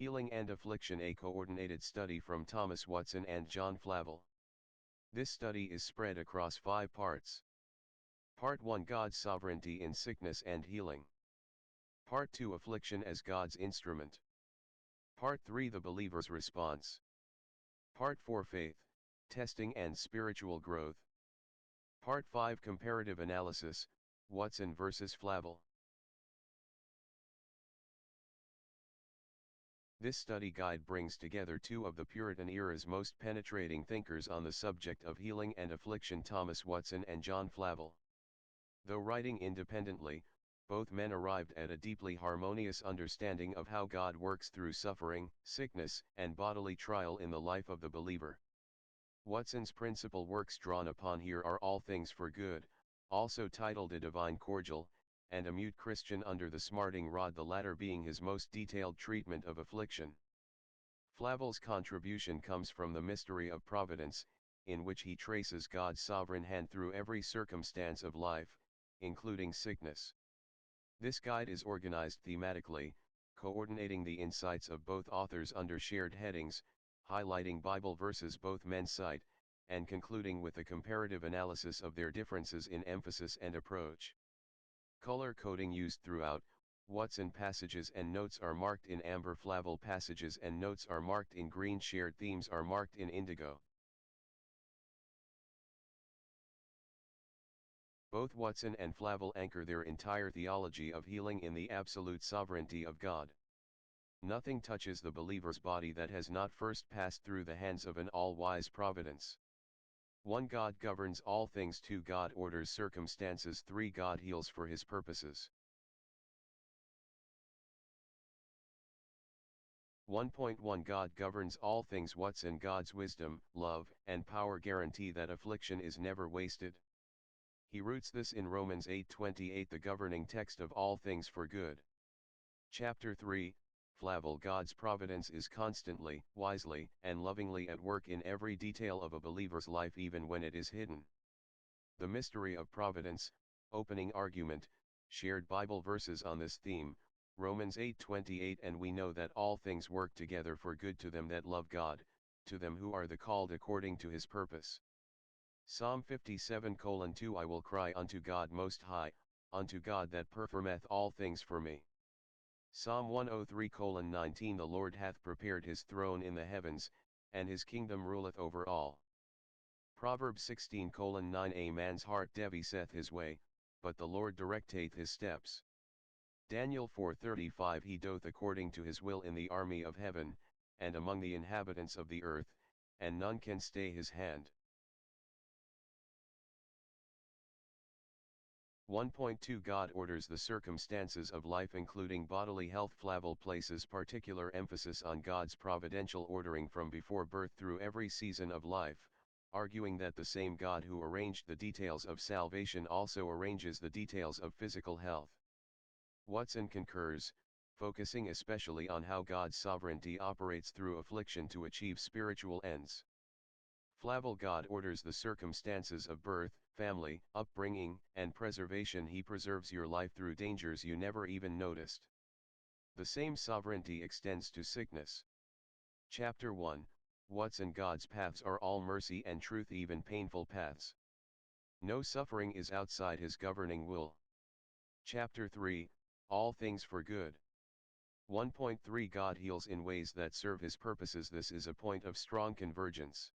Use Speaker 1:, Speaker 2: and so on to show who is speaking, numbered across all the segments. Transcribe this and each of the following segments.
Speaker 1: Healing and Affliction, a coordinated study from Thomas Watson and John Flavel. This study is spread across 5 parts. Part 1, God's sovereignty in sickness and healing. Part 2, Affliction as God's instrument. Part 3, the believer's response. Part 4, Faith, testing and spiritual growth. Part 5, comparative analysis, Watson versus Flavel. This study guide brings together 2 of the Puritan era's most penetrating thinkers on the subject of healing and affliction, Thomas Watson and John Flavel. Though writing independently, both men arrived at a deeply harmonious understanding of how God works through suffering, sickness, and bodily trial in the life of the believer. Watson's principal works drawn upon here are All Things for Good, also titled A Divine Cordial, and A Mute Christian Under the Smarting Rod, the latter being his most detailed treatment of affliction. Flavel's contribution comes from the Mystery of Providence, in which he traces God's sovereign hand through every circumstance of life, including sickness. This guide is organized thematically, coordinating the insights of both authors under shared headings, highlighting Bible verses both men cite, and concluding with a comparative analysis of their differences in emphasis and approach. Color coding used throughout: Watson passages and notes are marked in amber, Flavel passages and notes are marked in green, shared themes are marked in indigo. Both Watson and Flavel anchor their entire theology of healing in the absolute sovereignty of God. Nothing touches the believer's body that has not first passed through the hands of an all-wise providence. 1. God governs all things. 2. God orders circumstances. 3. God heals for his purposes. 1.1 God governs all things. Watson: God's wisdom, love, and power guarantee that affliction is never wasted. He roots this in Romans 8:28, the governing text of All Things for Good. Chapter 3, Flavel: God's providence is constantly, wisely, and lovingly at work in every detail of a believer's life, even when it is hidden. The Mystery of Providence, opening argument, shared Bible verses on this theme, Romans 8:28, and we know that all things work together for good to them that love God, to them who are the called according to his purpose. Psalm 57:2, I will cry unto God Most High, unto God that performeth all things for me. Psalm 103:19, the Lord hath prepared his throne in the heavens, and his kingdom ruleth over all. Proverbs 16:9, a man's heart deviseth his way, but the Lord directeth his steps. Daniel 4:35, he doth according to his will in the army of heaven, and among the inhabitants of the earth, and none can stay his hand. 1.2 God orders the circumstances of life, including bodily health. Flavel places particular emphasis on God's providential ordering from before birth through every season of life, arguing that the same God who arranged the details of salvation also arranges the details of physical health. Watson concurs, focusing especially on how God's sovereignty operates through affliction to achieve spiritual ends. Flavel: God orders the circumstances of birth, family, upbringing, and preservation. He preserves your life through dangers you never even noticed. The same sovereignty extends to sickness. Chapter 1, Watson: God's paths are all mercy and truth, even painful paths. No suffering is outside his governing will. Chapter 3, All Things for Good. 1.3 God heals in ways that serve his purposes. This is a point of strong convergence.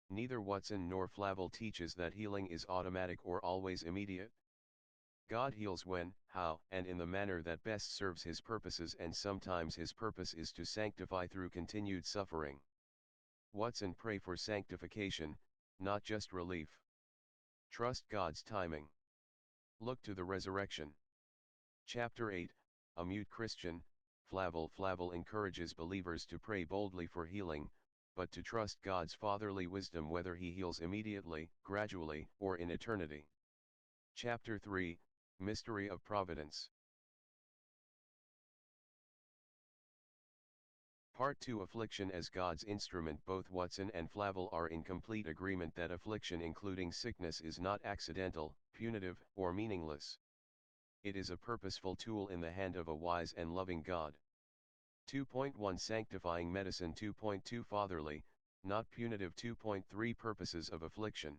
Speaker 1: Neither Watson nor Flavel teaches that healing is automatic or always immediate. God heals when, how, and in the manner that best serves his purposes, and sometimes his purpose is to sanctify through continued suffering. Watson: pray for sanctification, not just relief. Trust God's timing. Look to the resurrection. Chapter 8, A Mute Christian. Flavel encourages believers to pray boldly for healing, but to trust God's fatherly wisdom whether he heals immediately, gradually, or in eternity. Chapter 3, Mystery of Providence. Part 2, Affliction as God's instrument. Both Watson and Flavel are in complete agreement that affliction, including sickness, is not accidental, punitive, or meaningless. It is a purposeful tool in the hand of a wise and loving God. 2.1 Sanctifying medicine. 2.2 Fatherly, not punitive. 2.3 Purposes of affliction.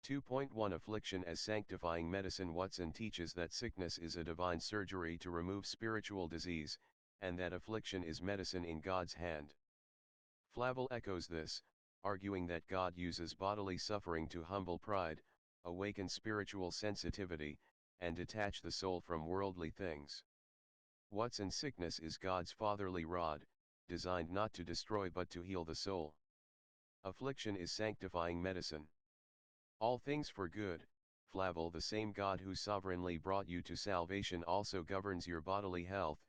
Speaker 1: 2.1 Affliction as sanctifying medicine. Watson teaches that sickness is a divine surgery to remove spiritual disease, and that affliction is medicine in God's hand. Flavel echoes this, arguing that God uses bodily suffering to humble pride, awaken spiritual sensitivity, and detach the soul from worldly things. Watson's sickness is God's fatherly rod, designed not to destroy but to heal the soul. Affliction is sanctifying medicine. All things for good. Flavel, the same God who sovereignly brought you to salvation also governs your bodily health,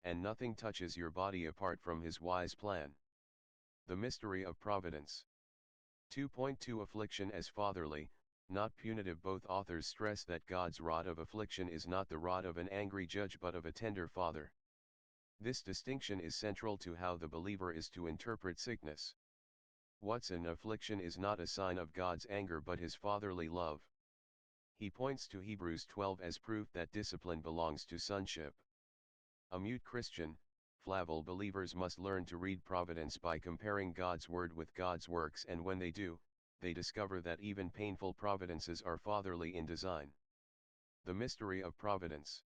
Speaker 1: and nothing touches your body apart from his wise plan. The Mystery of Providence. 2.2 Affliction as fatherly, not punitive. Both authors stress that God's rod of affliction is not the rod of an angry judge but of a tender father. This distinction is central to how the believer is to interpret sickness. Watson, affliction is not a sign of God's anger but his fatherly love. He points to Hebrews 12 as proof that discipline belongs to sonship. A mute Christian, Flavel, believers must learn to read providence by comparing God's word with God's works, and when they do, they discover that even painful providences are fatherly in design. The Mystery of Providence.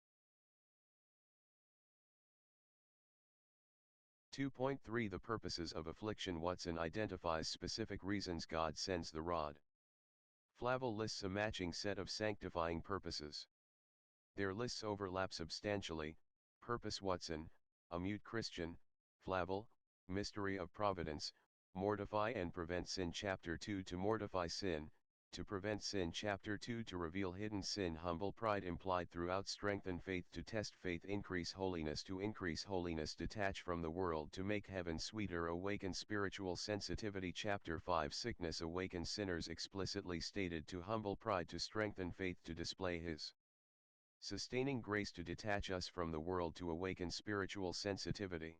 Speaker 1: 2.3 The Purposes of Affliction. Watson identifies specific reasons God sends the rod. Flavel lists a matching set of sanctifying purposes. Their lists overlap substantially. Purpose. Watson, a mute Christian. Flavel, Mystery of Providence, mortify and prevent sin. Chapter 2 to mortify sin, to prevent sin. Chapter 2 to reveal hidden sin. Humble pride implied throughout. Strengthen faith to test faith. Increase holiness to increase holiness. Detach from the world to make heaven sweeter. Awaken spiritual sensitivity. Chapter 5 Sickness awakens sinners. Explicitly stated to humble pride to strengthen faith to display his sustaining grace. To detach us from the world to awaken spiritual sensitivity.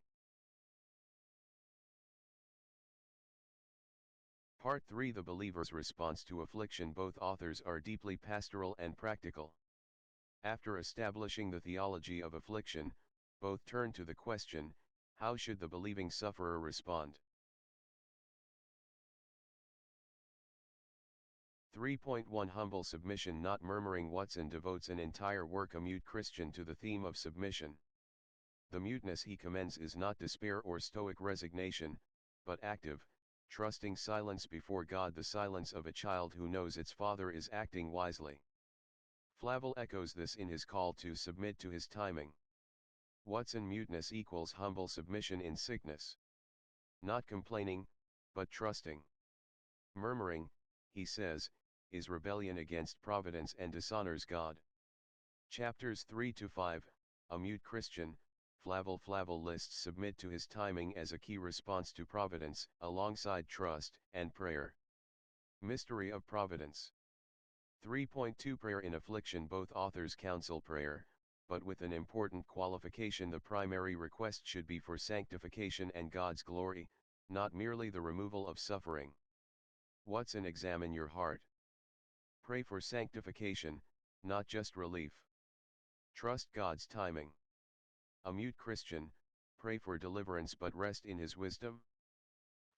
Speaker 1: Part 3 The believer's response to affliction. Both authors are deeply pastoral and practical. After establishing the theology of affliction, both turn to the question, how should the believing sufferer respond? 3.1 Humble submission, not murmuring. Watson devotes an entire work, A Mute Christian, to the theme of submission. The muteness he commends is not despair or stoic resignation, but active, trusting silence before God, the silence of a child who knows its father is acting wisely. Flavel echoes this in his call to submit to his timing. Watson, muteness equals humble submission in sickness. Not complaining, but trusting. Murmuring, he says, is rebellion against providence and dishonors God. Chapters 3 to 5, A Mute Christian. Flavel lists submit to his timing as a key response to providence, alongside trust and prayer. Mystery of Providence. 3.2 Prayer in affliction. Both authors counsel prayer, but with an important qualification: the primary request should be for sanctification and God's glory, not merely the removal of suffering. Watson, examine your heart. Pray for sanctification, not just relief. Trust God's timing. A mute Christian, pray for deliverance but rest in his wisdom.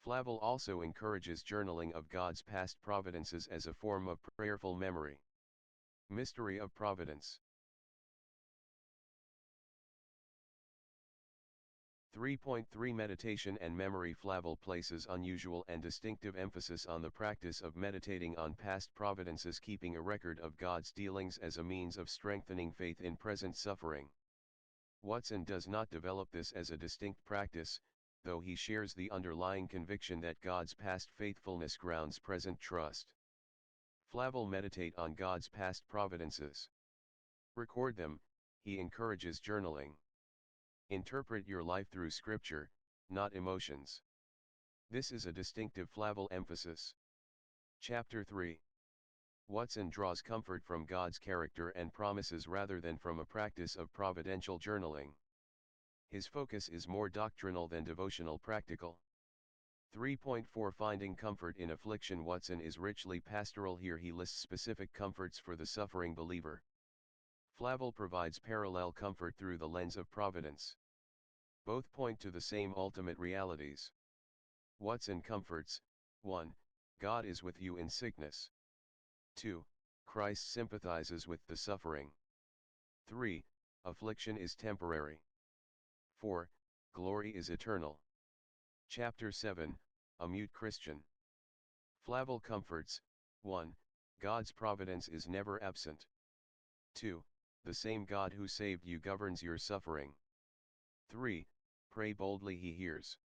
Speaker 1: Flavel also encourages journaling of God's past providences as a form of prayerful memory. Mystery of Providence. 3.3 Meditation and Memory. Flavel places unusual and distinctive emphasis on the practice of meditating on past providences, keeping a record of God's dealings as a means of strengthening faith in present suffering. Watson does not develop this as a distinct practice, though he shares the underlying conviction that God's past faithfulness grounds present trust. Flavel, meditate on God's past providences. Record them. He encourages journaling. Interpret your life through Scripture, not emotions. This is a distinctive Flavel emphasis. Chapter 3. Watson draws comfort from God's character and promises rather than from a practice of providential journaling. His focus is more doctrinal than devotional, practical. 3.4 Finding comfort in affliction. Watson is richly pastoral here. He lists specific comforts for the suffering believer. Flavel provides parallel comfort through the lens of providence. Both point to the same ultimate realities. Watson comforts: 1. God is with you in sickness. 2. Christ sympathizes with the suffering. 3. Affliction is temporary. 4. Glory is eternal. Chapter 7, A Mute Christian. Flavel comforts: 1. God's providence is never absent. 2. The same God who saved you governs your suffering. 3. Pray boldly, he hears.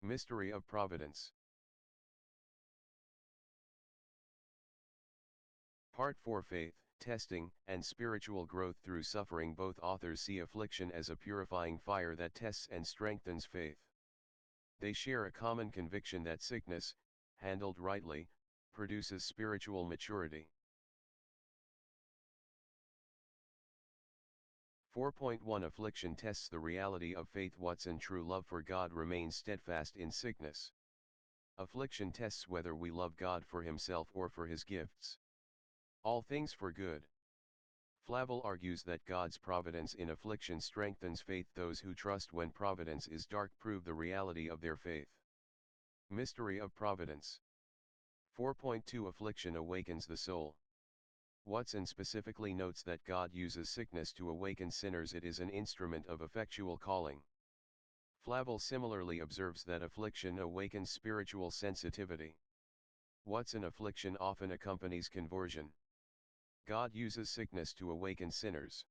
Speaker 1: Mystery of Providence. Part 4: Faith, Testing, and Spiritual Growth Through Suffering. Both authors see affliction as a purifying fire that tests and strengthens faith. They share a common conviction that sickness, handled rightly, produces spiritual maturity. 4.1 Affliction tests the reality of faith. Watson: true love for God remains steadfast in sickness. Affliction tests whether we love God for himself or for his gifts. All things for good. Flavel argues that God's providence in affliction strengthens faith. Those who trust when providence is dark prove the reality of their faith. Mystery of Providence. 4.2 Affliction awakens the soul. Watson specifically notes that God uses sickness to awaken sinners. It is an instrument of effectual calling. Flavel similarly observes that affliction awakens spiritual sensitivity. Watson: affliction often accompanies conversion. God uses sickness to awaken sinners.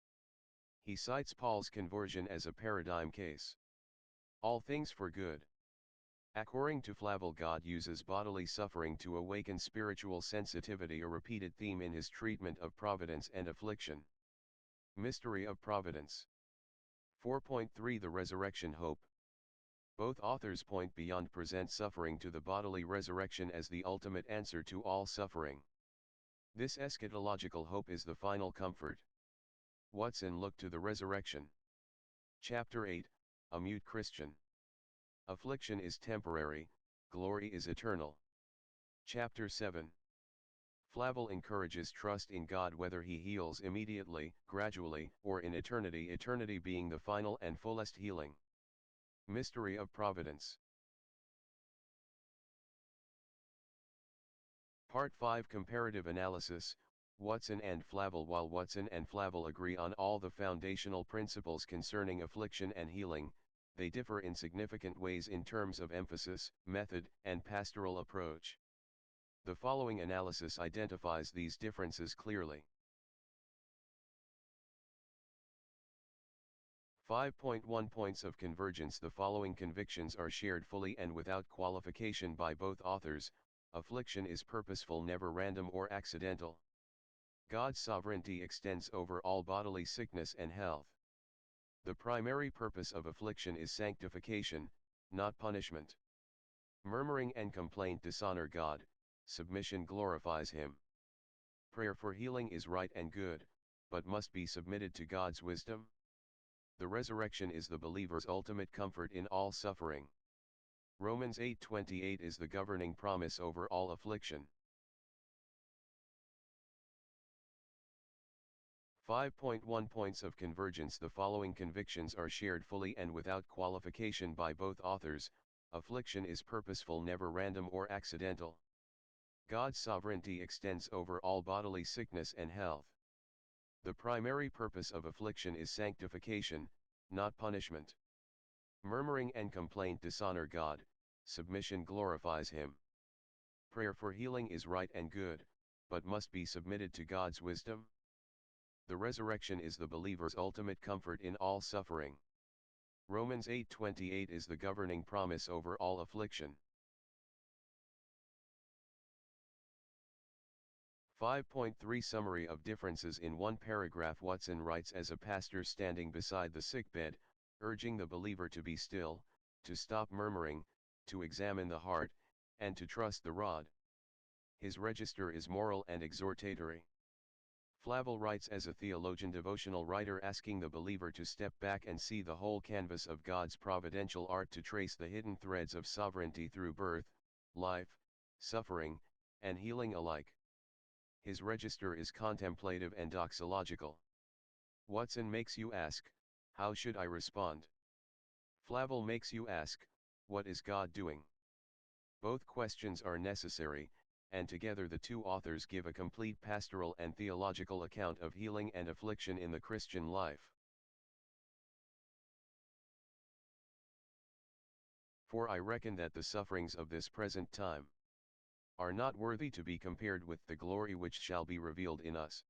Speaker 1: He cites Paul's conversion as a paradigm case. All things for good. According to Flavel, God uses bodily suffering to awaken spiritual sensitivity, a repeated theme in his treatment of providence and affliction. Mystery of Providence. 4.3 The Resurrection Hope. Both authors point beyond present suffering to the bodily resurrection as the ultimate answer to all suffering. This eschatological hope is the final comfort. Watson looked to the resurrection. Chapter 8, A Mute Christian. Affliction is temporary, glory is eternal. Chapter 7. Flavel encourages trust in God whether he heals immediately, gradually, or in eternity, eternity being the final and fullest healing. Mystery of Providence. Part 5: Comparative Analysis. Watson and Flavel. While Watson and Flavel agree on all the foundational principles concerning affliction and healing, they differ in significant ways in terms of emphasis, method, and pastoral approach. The following analysis identifies these differences clearly. 5.1 Points of convergence. The following convictions are shared fully and without qualification by both authors. Affliction is purposeful, never random or accidental. God's sovereignty extends over all bodily sickness and health. The primary purpose of affliction is sanctification, not punishment. Murmuring and complaint dishonor God, submission glorifies Him. Prayer for healing is right and good, but must be submitted to God's wisdom. The resurrection is the believer's ultimate comfort in all suffering. Romans 8:28 is the governing promise over all affliction. 5.1 Points of convergence. The following convictions are shared fully and without qualification by both authors. Affliction is purposeful, never random or accidental. God's sovereignty extends over all bodily sickness and health. The primary purpose of affliction is sanctification, not punishment. Murmuring and complaint dishonor God, submission glorifies Him. Prayer for healing is right and good, but must be submitted to God's wisdom. The resurrection is the believer's ultimate comfort in all suffering. Romans 8:28 is the governing promise over all affliction. 5.3 Summary of differences in one paragraph. Watson writes as a pastor standing beside the sickbed, urging the believer to be still, to stop murmuring, to examine the heart, and to trust the rod. His register is moral and exhortatory. Flavel writes as a theologian devotional writer, asking the believer to step back and see the whole canvas of God's providential art, to trace the hidden threads of sovereignty through birth, life, suffering, and healing alike. His register is contemplative and doxological. Watson makes you ask, how should I respond? Flavel makes you ask, what is God doing? Both questions are necessary, and together the two authors give a complete pastoral and theological account of healing and affliction in the Christian life. For I reckon that the sufferings of this present time are not worthy to be compared with the glory which shall be revealed in us.